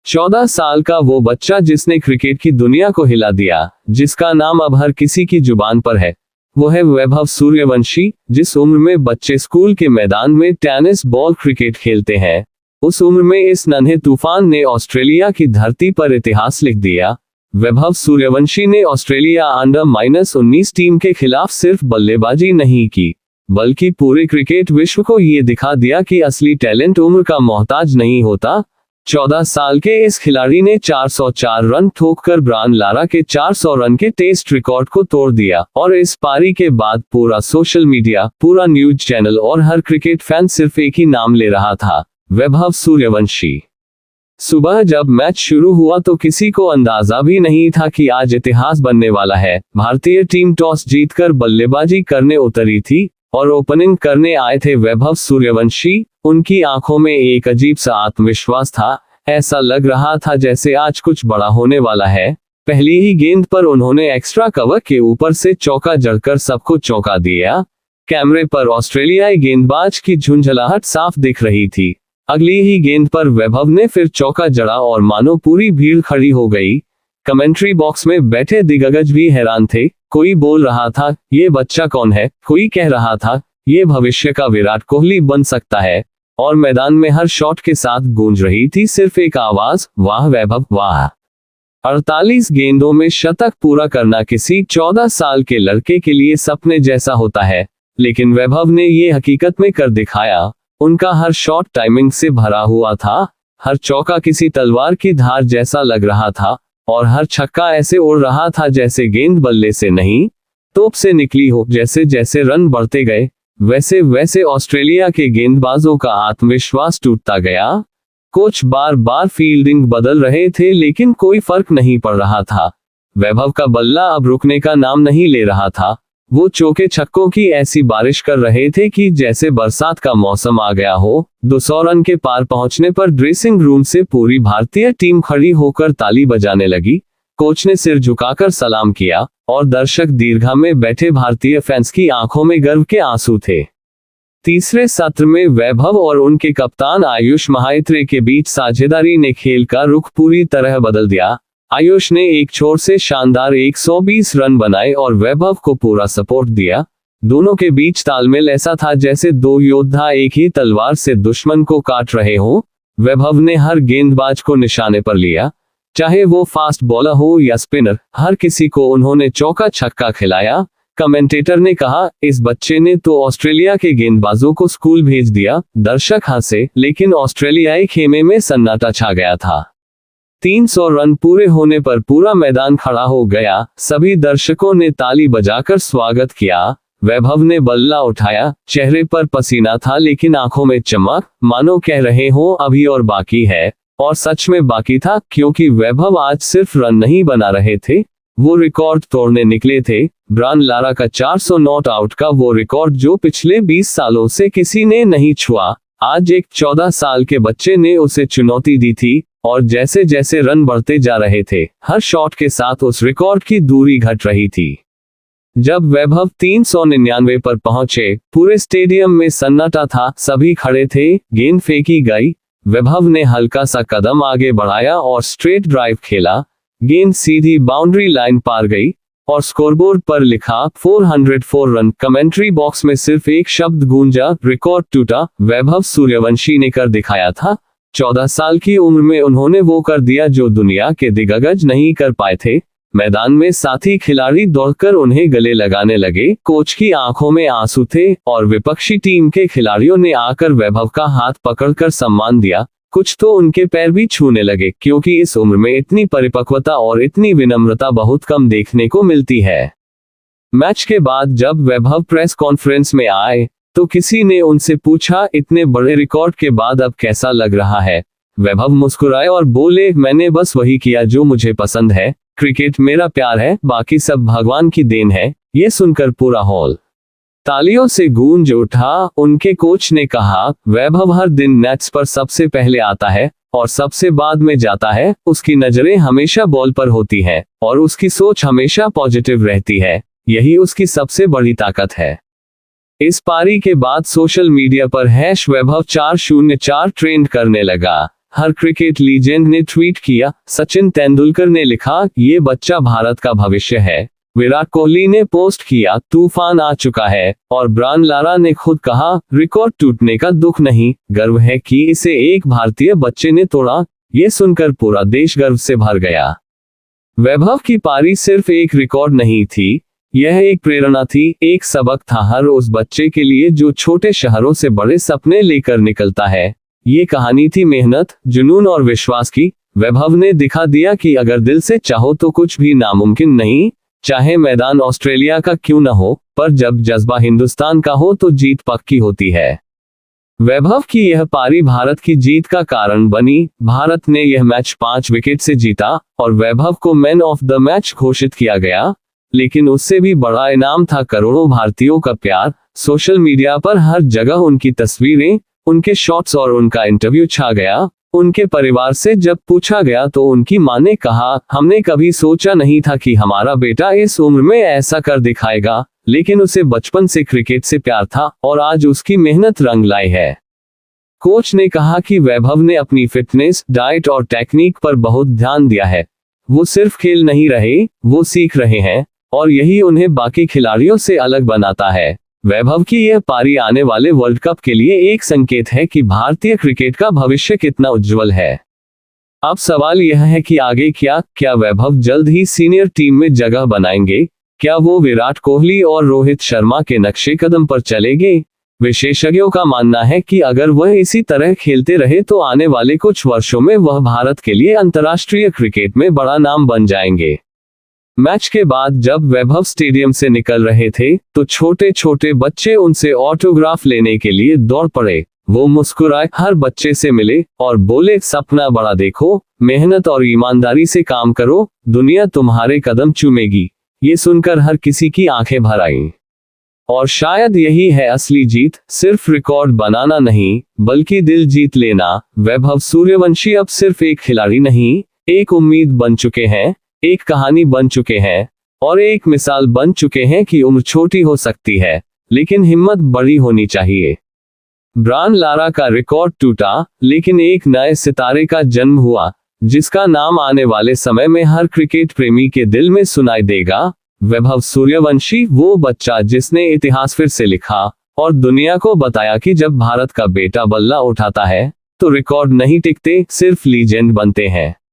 14 साल का वो बच्चा जिसने क्रिकेट की दुनिया को हिला दिया, जिसका नाम अब हर किसी की जुबान पर है, वो है वैभव सूर्यवंशी। जिस उम्र में बच्चे स्कूल के मैदान में टेनिस बॉल क्रिकेट खेलते हैं, उस उम्र में इस नन्हे तूफान ने ऑस्ट्रेलिया की धरती पर इतिहास लिख दिया। वैभव सूर्यवंशी ने ऑस्ट्रेलिया अंडर-19 टीम के खिलाफ सिर्फ बल्लेबाजी नहीं की, बल्कि पूरे क्रिकेट विश्व को ये दिखा दिया कि असली टैलेंट उम्र का मोहताज नहीं होता। 14 साल के इस खिलाड़ी ने 404 रन ठोककर ब्रायन लारा के 400 रन के टेस्ट रिकॉर्ड को तोड़ दिया और इस पारी के बाद पूरा सोशल मीडिया, पूरा न्यूज चैनल और हर क्रिकेट फैन सिर्फ एक ही नाम ले रहा था, वैभव सूर्यवंशी। सुबह जब मैच शुरू हुआ तो किसी को अंदाजा भी नहीं था कि आज इतिहास बनने वाला है। भारतीय टीम टॉस जीतकर बल्लेबाजी करने उतरी थी और ओपनिंग करने आए थे वैभव सूर्यवंशी। उनकी आंखों में एक अजीब सा आत्मविश्वास था, ऐसा लग रहा था जैसे आज कुछ बड़ा होने वाला है। पहली ही गेंद पर उन्होंने एक्स्ट्रा कवर के ऊपर से चौका जड़कर सबको चौंका दिया। कैमरे पर ऑस्ट्रेलियाई गेंदबाज की झुंझलाहट साफ दिख रही थी। अगली ही गेंद पर वैभव ने फिर चौका जड़ा और मानो पूरी भीड़ खड़ी हो गई। कमेंट्री बॉक्स में बैठे दिग्गज भी हैरान थे। कोई बोल रहा था, ये बच्चा कौन है? कोई कह रहा था, ये भविष्य का विराट कोहली बन सकता है। और मैदान में हर शॉट के साथ गूंज रही थी सिर्फ एक आवाज, वाह वैभव वाह। 48 गेंदों में शतक पूरा करना किसी 14 साल के लड़के के लिए सपने जैसा होता है, लेकिन वैभव ने ये हकीकत में कर दिखाया। उनका हर शॉट टाइमिंग से भरा हुआ था, हर चौका किसी तलवार की धार जैसा लग रहा था और हर छक्का ऐसे उड़ रहा था जैसे गेंद बल्ले से नहीं, तोप से निकली हो। जैसे जैसे रन बढ़ते गए, वैसे वैसे ऑस्ट्रेलिया के गेंदबाजों का आत्मविश्वास टूटता गया। कोच बार बार फील्डिंग बदल रहे थे, लेकिन कोई फर्क नहीं पड़ रहा था। वैभव का बल्ला अब रुकने का नाम नहीं ले रहा था। वो चौके छक्कों की ऐसी बारिश कर रहे थे कि जैसे बरसात का मौसम आ गया हो। 200 रन के पार पहुंचने पर ड्रेसिंग रूम से पूरी भारतीय टीम खड़ी होकर ताली बजाने लगी। कोच ने सिर झुकाकर सलाम किया और दर्शक दीर्घा में बैठे भारतीय फैंस की आंखों में गर्व के आंसू थे। तीसरे सत्र में वैभव और उनके कप्तान आयुष महाइत्रे के बीच साझेदारी ने खेल का रुख पूरी तरह बदल दिया। आयुष ने एक छोर से शानदार 120 रन बनाए और वैभव को पूरा सपोर्ट दिया। दोनों के बीच तालमेल ऐसा था जैसे दो योद्धा एक ही तलवार से दुश्मन को काट रहे हों। वैभव ने हर गेंदबाज को निशाने पर लिया, चाहे वो फास्ट बॉलर हो या स्पिनर, हर किसी को उन्होंने चौका छक्का खिलाया। कमेंटेटर ने कहा, इस बच्चे ने तो ऑस्ट्रेलिया के गेंदबाजों को स्कूल भेज दिया। दर्शक हंसे, लेकिन ऑस्ट्रेलियाई खेमे में सन्नाटा छा गया था। 300 रन पूरे होने पर पूरा मैदान खड़ा हो गया। सभी दर्शकों ने ताली बजाकर स्वागत किया। वैभव ने बल्ला उठाया, चेहरे पर पसीना था लेकिन आंखों में चमक, मानो कह रहे हो अभी और बाकी है। और सच में बाकी था, क्योंकि वैभव आज सिर्फ रन नहीं बना रहे थे, वो रिकॉर्ड तोड़ने निकले थे। ब्रायन लारा का 400 नॉट आउट का वो रिकॉर्ड जो पिछले 20 सालों से किसी ने नहीं छुआ, आज एक 14 साल के बच्चे ने उसे चुनौती दी थी। और जैसे जैसे रन बढ़ते जा रहे थे, हर शॉट के साथ उस रिकॉर्ड की दूरी घट रही थी। जब वैभव 399 पर पहुंचे, पूरे स्टेडियम में सन्नाटा था। सभी खड़े थे। गेंद फेंकी गई। वैभव ने हल्का सा कदम आगे बढ़ाया और स्ट्रेट ड्राइव खेला। गेंद सीधी बाउंड्री लाइन पार गई और स्कोरबोर्ड पर लिखा 404 रन। कमेंट्री बॉक्स में सिर्फ एक शब्द गूंजा, रिकॉर्ड टूटा। वैभव सूर्यवंशी ने कर दिखाया था। 14 साल की उम्र में उन्होंने वो कर दिया जो दुनिया के दिग्गज नहीं कर पाए थे। मैदान में साथी खिलाड़ी दौड़कर उन्हें गले लगाने लगे। कोच की आंखों में आंसू थे और विपक्षी टीम के खिलाड़ियों ने आकर वैभव का हाथ पकड़कर सम्मान दिया। कुछ तो उनके पैर भी छूने लगे, क्योंकि इस उम्र में इतनी परिपक्वता और इतनी विनम्रता बहुत कम देखने को मिलती है। मैच के बाद जब वैभव प्रेस कॉन्फ्रेंस में आए तो किसी ने उनसे पूछा, इतने बड़े रिकॉर्ड के बाद अब कैसा लग रहा है? वैभव मुस्कुराए और बोले, मैंने बस वही किया जो मुझे पसंद है। क्रिकेट मेरा प्यार है, बाकी सब भगवान की देन है। ये सुनकर पूरा हॉल तालियों से गूंज उठा। उनके कोच ने कहा, वैभव हर दिन नेट्स पर सबसे पहले आता है और सबसे बाद में जाता है। उसकी नजरें हमेशा बॉल पर होती हैं और उसकी सोच हमेशा पॉजिटिव रहती है। यही उसकी सबसे बड़ी ताकत है। इस पारी के बाद सोशल मीडिया पर #वैभव404 ट्रेंड करने लगा। हर क्रिकेट लीजेंड ने ट्वीट किया। सचिन तेंदुलकर ने लिखा, ये बच्चा भारत का भविष्य है। विराट कोहली ने पोस्ट किया, तूफान आ चुका है। और ब्रायन लारा ने खुद कहा, रिकॉर्ड टूटने का दुख नहीं, गर्व है कि इसे एक भारतीय बच्चे ने तोड़ा। ये सुनकर पूरा देश गर्व से भर गया। वैभव की पारी सिर्फ एक रिकॉर्ड नहीं थी, यह एक प्रेरणा थी, एक सबक था हर उस बच्चे के लिए जो छोटे शहरों से बड़े सपने लेकर निकलता है। ये कहानी थी मेहनत, जुनून और विश्वास की। वैभव ने दिखा दिया कि अगर दिल से चाहो तो कुछ भी नामुमकिन नहीं, चाहे मैदान ऑस्ट्रेलिया का क्यों न हो, पर जब जज्बा हिंदुस्तान का हो तो जीत पक्की होती है। वैभव की यह पारी भारत की जीत का कारण बनी। भारत ने यह मैच 5 विकेट से जीता और वैभव को मैन ऑफ द मैच घोषित किया गया। लेकिन उससे भी बड़ा इनाम था करोड़ों भारतीयों का प्यार। सोशल मीडिया पर हर जगह उनकी तस्वीरें, उनके शॉट्स और उनका इंटरव्यू छा गया। उनके परिवार से जब पूछा गया तो उनकी मां ने कहा, हमने कभी सोचा नहीं था कि हमारा बेटा इस उम्र में ऐसा कर दिखाएगा, लेकिन उसे बचपन से क्रिकेट से प्यार था और आज उसकी मेहनत रंग लाई है। कोच ने कहा कि वैभव ने अपनी फिटनेस, डाइट और टेक्निक पर बहुत ध्यान दिया है। वो सिर्फ खेल नहीं रहे, वो सीख रहे हैं और यही उन्हें बाकी खिलाड़ियों से अलग बनाता है। वैभव की यह पारी आने वाले वर्ल्ड कप के लिए एक संकेत है कि भारतीय क्रिकेट का भविष्य कितना उज्जवल है। अब सवाल यह है कि आगे क्या वैभव जल्द ही सीनियर टीम में जगह बनाएंगे? क्या वो विराट कोहली और रोहित शर्मा के नक्शे कदम पर चलेंगे? विशेषज्ञों का मानना है कि अगर वह इसी तरह खेलते रहे तो आने वाले कुछ वर्षों में वह भारत के लिए अंतर्राष्ट्रीय क्रिकेट में बड़ा नाम बन जाएंगे। मैच के बाद जब वैभव स्टेडियम से निकल रहे थे तो छोटे छोटे बच्चे उनसे ऑटोग्राफ लेने के लिए दौड़ पड़े। वो मुस्कुराए, हर बच्चे से मिले और बोले, सपना बड़ा देखो, मेहनत और ईमानदारी से काम करो, दुनिया तुम्हारे कदम चूमेगी। ये सुनकर हर किसी की आंखें भर आईं। और शायद यही है असली जीत, सिर्फ रिकॉर्ड बनाना नहीं, बल्कि दिल जीत लेना। वैभव सूर्यवंशी अब सिर्फ एक खिलाड़ी नहीं, एक उम्मीद बन चुके हैं, एक कहानी बन चुके हैं और एक मिसाल बन चुके हैं कि उम्र छोटी हो सकती है, लेकिन हिम्मत बड़ी होनी चाहिए। ब्रायन लारा का रिकॉर्ड टूटा, लेकिन एक नए सितारे का जन्म हुआ, जिसका नाम आने वाले समय में हर क्रिकेट प्रेमी के दिल में सुनाई देगा। वैभव सूर्यवंशी, वो बच्चा जिसने इतिहास फिर से लिखा और दुनिया को बताया कि जब भारत का बेटा बल्ला उठाता है तो रिकॉर्ड नहीं टिकते, सिर्फ लीजेंड बनते हैं।